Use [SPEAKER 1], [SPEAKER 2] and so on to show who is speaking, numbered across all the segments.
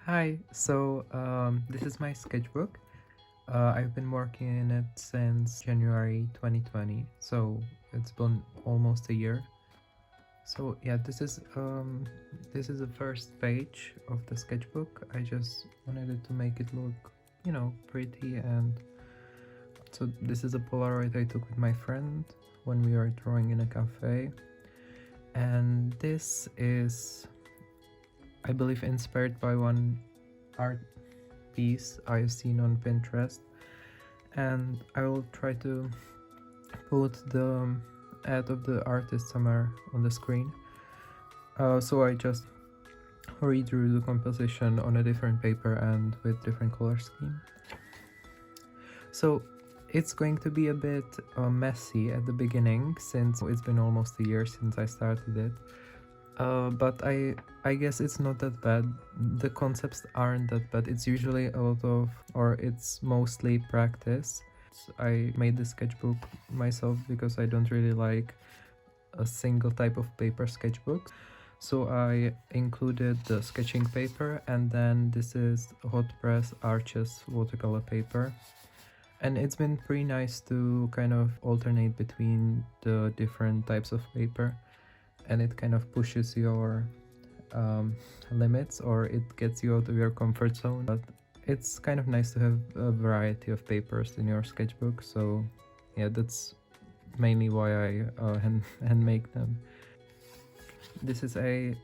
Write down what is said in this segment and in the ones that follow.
[SPEAKER 1] Hi, this is my sketchbook. I've been working in it since January 2020, so it's been almost a year. So yeah, this is the first page of the sketchbook. I just wanted it to make it look, pretty. And so this is a Polaroid I took with my friend when we were drawing in a cafe. And this is, I believe, inspired by one art piece I've seen on Pinterest, and I will try to put the ad of the artist somewhere on the screen. So I just redrew the composition on a different paper and with different color scheme. So it's going to be a bit messy at the beginning, since it's been almost a year since I started it. But I guess it's not that bad. The concepts aren't that bad. It's usually a lot of, or it's mostly practice. I made the sketchbook myself because I don't really like a single type of paper sketchbook. So I included the sketching paper, and then this is hot press Arches watercolor paper. And it's been pretty nice to kind of alternate between the different types of paper, and it kind of pushes your limits, or it gets you out of your comfort zone. But it's kind of nice to have a variety of papers in your sketchbook. So yeah, that's mainly why I hand make them. This is a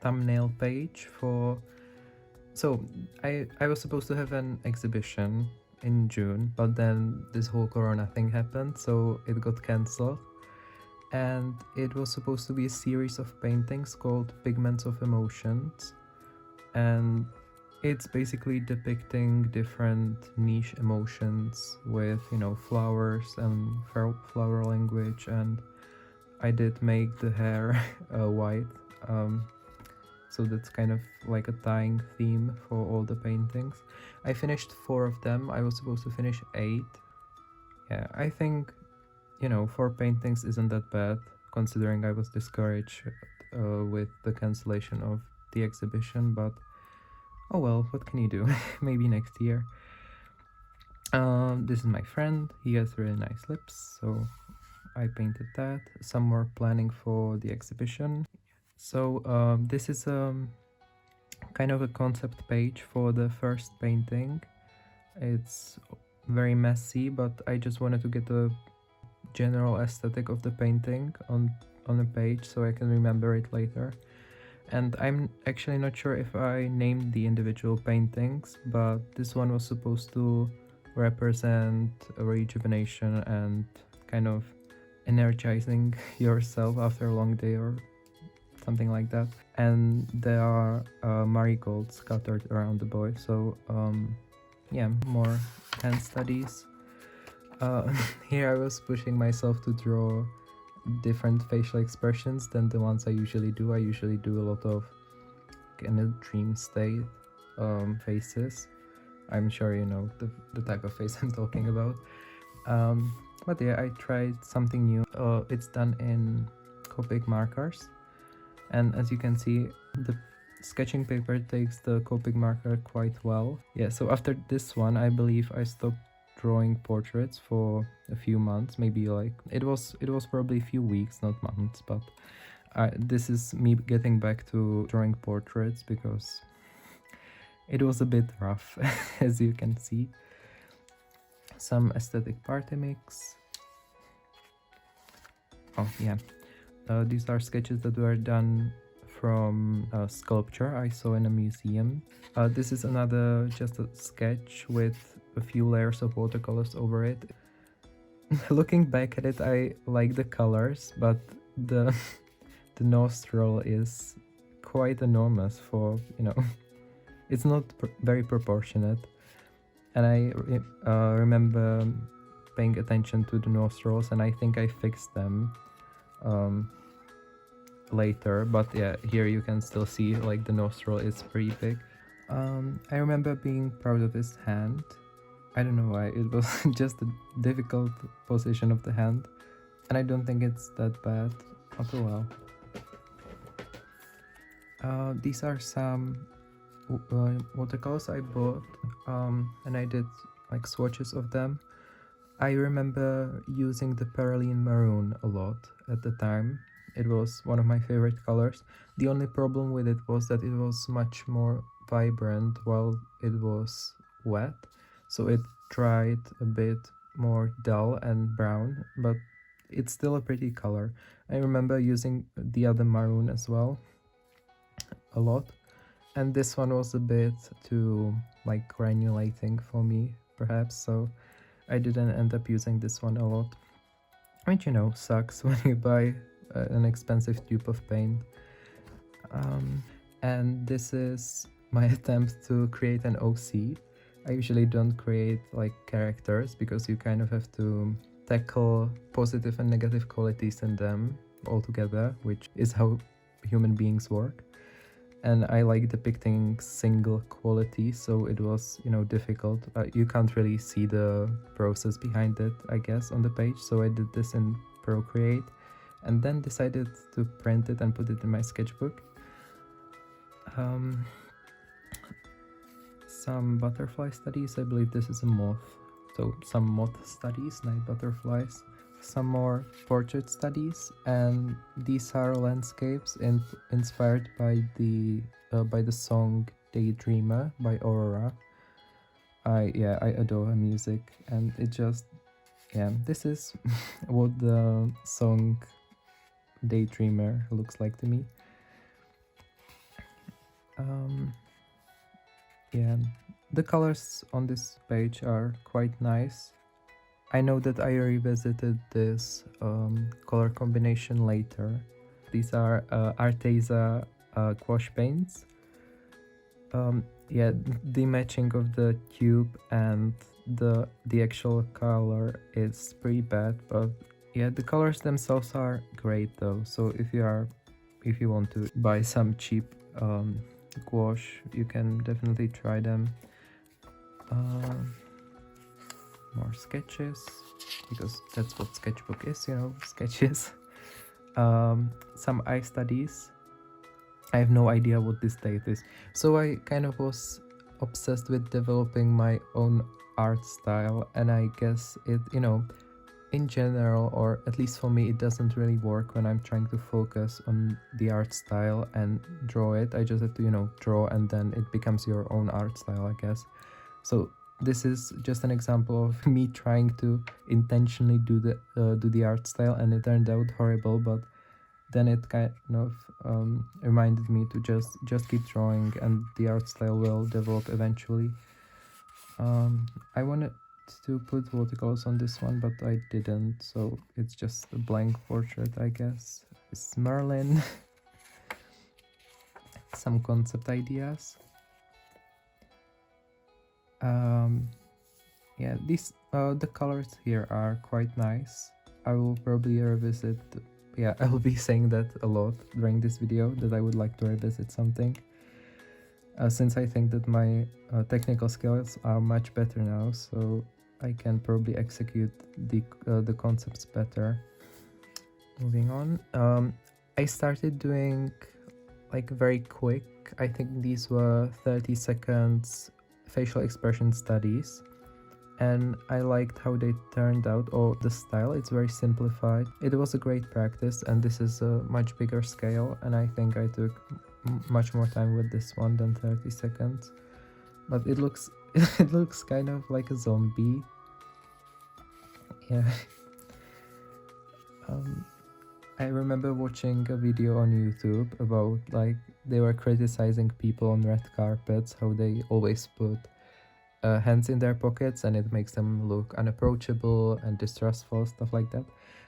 [SPEAKER 1] thumbnail page for, so I was supposed to have an exhibition in June, but then this whole corona thing happened, so it got cancelled. And it was supposed to be a series of paintings called Pigments of Emotions, and it's basically depicting different niche emotions with, flowers and flower language. And I did make the hair white, so that's kind of like a tying theme for all the paintings. I finished 4 of them. I was supposed to finish 8. Yeah, I think 4 paintings isn't that bad, considering I was discouraged with the cancellation of the exhibition. But oh well, what can you do? Maybe next year. This is my friend. He has really nice lips, so I painted that. Some more planning for the exhibition. So this is kind of a concept page for the first painting. It's very messy, but I just wanted to get a general aesthetic of the painting on a page so I can remember it later. And I'm actually not sure if I named the individual paintings, but this one was supposed to represent a rejuvenation and kind of energizing yourself after a long day or something like that. And there are marigolds scattered around the boy. So yeah, more hand studies. Here I was pushing myself to draw different facial expressions than the ones I usually do. I usually do a lot of kind of dream state faces. I'm sure you know the type of face I'm talking about. But yeah, I tried something new. It's done in Copic markers, and as you can see, the sketching paper takes the Copic marker quite well. Yeah, so after this one, I believe I stopped drawing portraits for a few months. Maybe like it was probably a few weeks, not months. But this is me getting back to drawing portraits because it was a bit rough, as you can see. Some aesthetic party mix. Oh yeah, these are sketches that were done from a sculpture I saw in a museum. This is another just a sketch with a few layers of watercolors over it. Looking back at it, I like the colors, but the nostril is quite enormous for, it's not very proportionate. And I remember paying attention to the nostrils, and I think I fixed them later. But yeah, here you can still see like the nostril is pretty big. I remember being proud of this hand. I don't know why, it was just a difficult position of the hand, and I don't think it's that bad. Oh well. These are some watercolors I bought, and I did like swatches of them. I remember using the Perylene Maroon a lot at the time. It was one of my favorite colors. The only problem with it was that it was much more vibrant while it was wet, so it dried a bit more dull and brown, but it's still a pretty color. I remember using the other maroon as well a lot, and this one was a bit too like granulating for me perhaps, so I didn't end up using this one a lot, which, you know, sucks when you buy an expensive tube of paint. And this is my attempt to create an OC. I usually don't create like characters because you kind of have to tackle positive and negative qualities in them all together, which is how human beings work. And I like depicting single quality, so it was, you know, difficult. You can't really see the process behind it, I guess, on the page, so I did this in Procreate and then decided to print it and put it in my sketchbook. Some butterfly studies, I believe this is a moth, so some moth studies, night butterflies. Some more portrait studies, and these are landscapes inspired by the song Daydreamer by Aurora. I adore her music, and it just, this is what the song Daydreamer looks like to me. The colors on this page are quite nice. I know that I revisited this color combination later. These are Arteza gouache paints. The matching of the tube and the actual color is pretty bad, but yeah, the colors themselves are great though. So if you want to buy some cheap gouache, you can definitely try them. More sketches, because that's what sketchbook is, you know, sketches. Some eye studies. I have no idea what this date is, so I kind of was obsessed with developing my own art style, and I guess it, you know, in general, or at least for me, it doesn't really work when I'm trying to focus on the art style and draw it. I just have to, you know, draw, and then it becomes your own art style, I guess. So this is just an example of me trying to intentionally do the art style, and it turned out horrible, but then it kind of reminded me to just keep drawing, and the art style will develop eventually. I wanted to put watercolors on this one, but I didn't, so it's just a blank portrait, I guess. It's Merlin. Some concept ideas. These the colors here are quite nice. I will probably revisit, I will be saying that a lot during this video, that I would like to revisit something, since I think that my technical skills are much better now, so I can probably execute the concepts better. Moving on, I started doing like very quick, I think these were 30 seconds facial expression studies, and I liked how they turned out, or the style. It's very simplified. It was a great practice, and this is a much bigger scale, and I think I took much more time with this one than 30 seconds. But it looks it looks kind of like a zombie. Yeah. I remember watching a video on YouTube about, like, they were criticizing people on red carpets, how they always put hands in their pockets and it makes them look unapproachable and distrustful, stuff like that.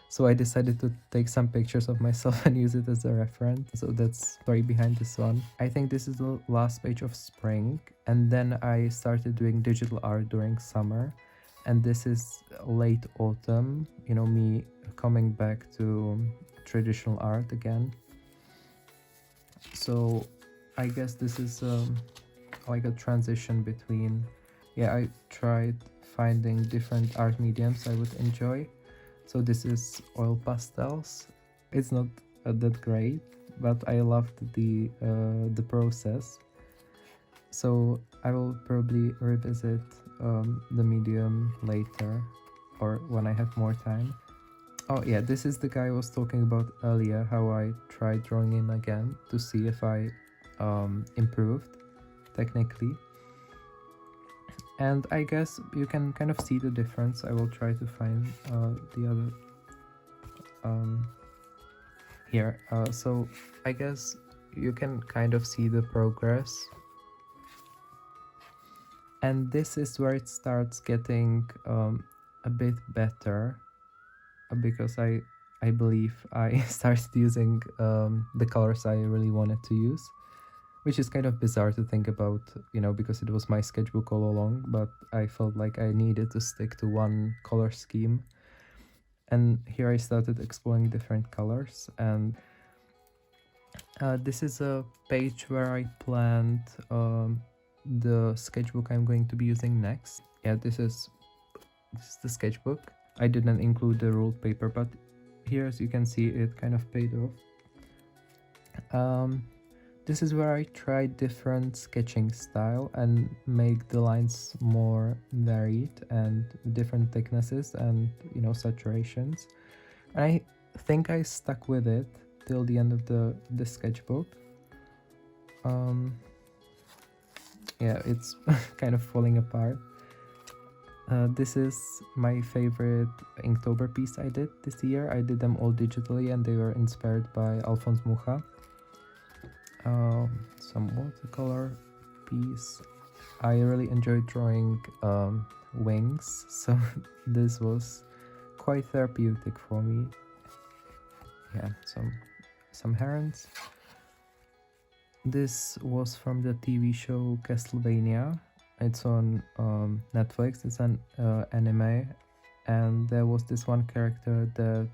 [SPEAKER 1] So I decided to take some pictures of myself and use it as a reference. So that's the story behind this one. I think this is the last page of spring, and then I started doing digital art during summer, and this is late autumn, you know, me coming back to traditional art again. So I guess this is like a transition between, I tried finding different art mediums I would enjoy. So this is oil pastels. It's not that great, but I loved the process. So I will probably revisit the medium later, or when I have more time. Oh yeah, this is the guy I was talking about earlier, how I tried drawing him again to see if I improved technically. And I guess you can kind of see the difference. I will try to find the other here. So I guess you can kind of see the progress. And this is where it starts getting a bit better, because I believe I started using the colors I really wanted to use, which is kind of bizarre to think about, because it was my sketchbook all along, but I felt like I needed to stick to one color scheme. And here I started exploring different colors, and this is a page where I planned the sketchbook I'm going to be using next. Yeah, this is the sketchbook. I didn't include the ruled paper, but here, as you can see, it kind of paid off. This is where I tried different sketching style and make the lines more varied and different thicknesses and saturations. And I think I stuck with it till the end of the sketchbook. Yeah, it's kind of falling apart. This is my favorite Inktober piece I did this year. I did them all digitally and they were inspired by Alphonse Mucha. Some watercolor piece. I really enjoyed drawing wings, so this was quite therapeutic for me. Yeah, some herons. This was from the TV show Castlevania. It's on Netflix. It's an anime, and there was this one character that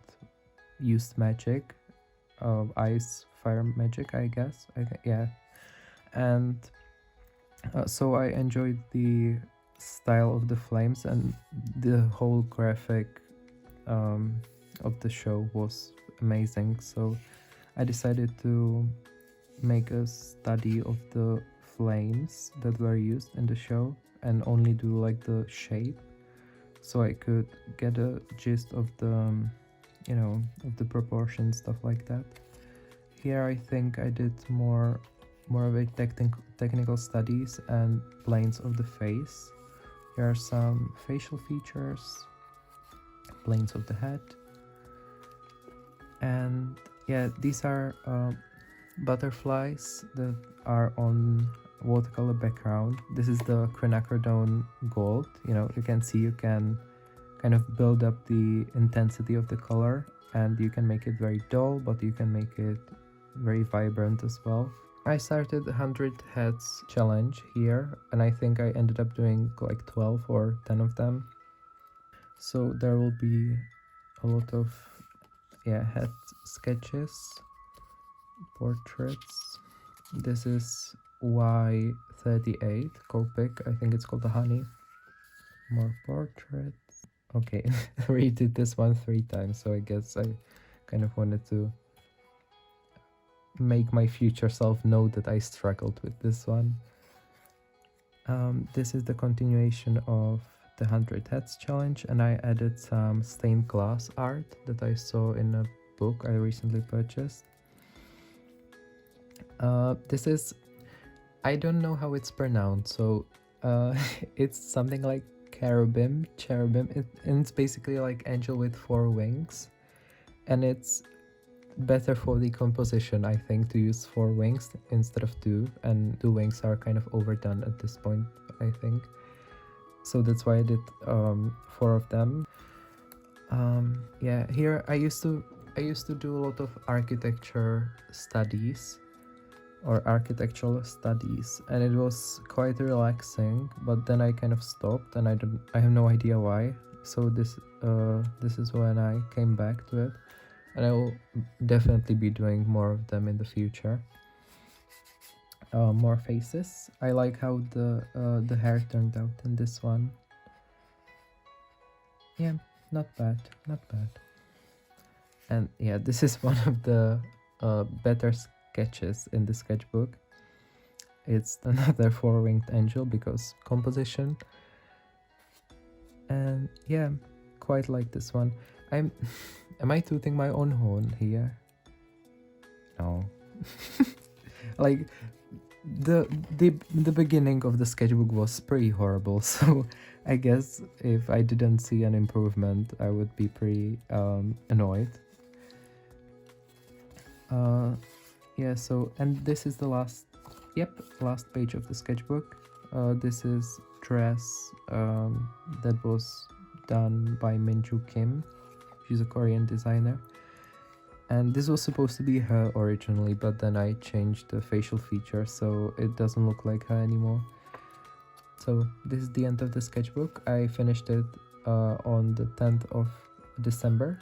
[SPEAKER 1] used magic, ice fire magic, I guess. Yeah, and so I enjoyed the style of the flames, and the whole graphic of the show was amazing. So I decided to make a study of the flames that were used in the show and only do like the shape, so I could get a gist of the of the proportions, stuff like that. Here I think I did more of a technical studies and planes of the face. Here are some facial features, planes of the head, and yeah, these are butterflies that are on watercolor background. This is the quinacridone gold. You can see you can kind of build up the intensity of the color, and you can make it very dull, but you can make it very vibrant as well. I started the 100 heads challenge here, and I think I ended up doing like 12 or 10 of them. So there will be a lot of head sketches, portraits. This is Y38 Copic. I think it's called the honey. More portraits. Okay, redid this one 3 times, so I guess I kind of wanted to make my future self know that I struggled with this one. This is the continuation of the 100 Heads challenge, and I added some stained glass art that I saw in a book I recently purchased. This is, I don't know how it's pronounced, so it's something like cherubim. And it's basically like angel with 4 wings, and it's better for the composition, I think, to use 4 wings instead of 2, and 2 wings are kind of overdone at this point, I think. So that's why I did 4 of them. Yeah, here I used to do a lot of architecture studies or architectural studies, and it was quite relaxing, but then I kind of stopped, and I have no idea why. So this is when I came back to it, and I will definitely be doing more of them in the future. More faces. I like how the hair turned out in this one. Yeah, not bad. And yeah, this is one of the better sketches in the sketchbook. it's another four-winged angel because composition. And yeah, quite like this one. Am I tooting my own horn here? No. Like the beginning of the sketchbook was pretty horrible, so I guess if I didn't see an improvement, I would be pretty annoyed. Yeah, so, and this is the last page of the sketchbook. This is dress that was done by Minju Kim. She's a Korean designer. And this was supposed to be her originally, but then I changed the facial feature so it doesn't look like her anymore. So this is the end of the sketchbook. I finished it on the 10th of December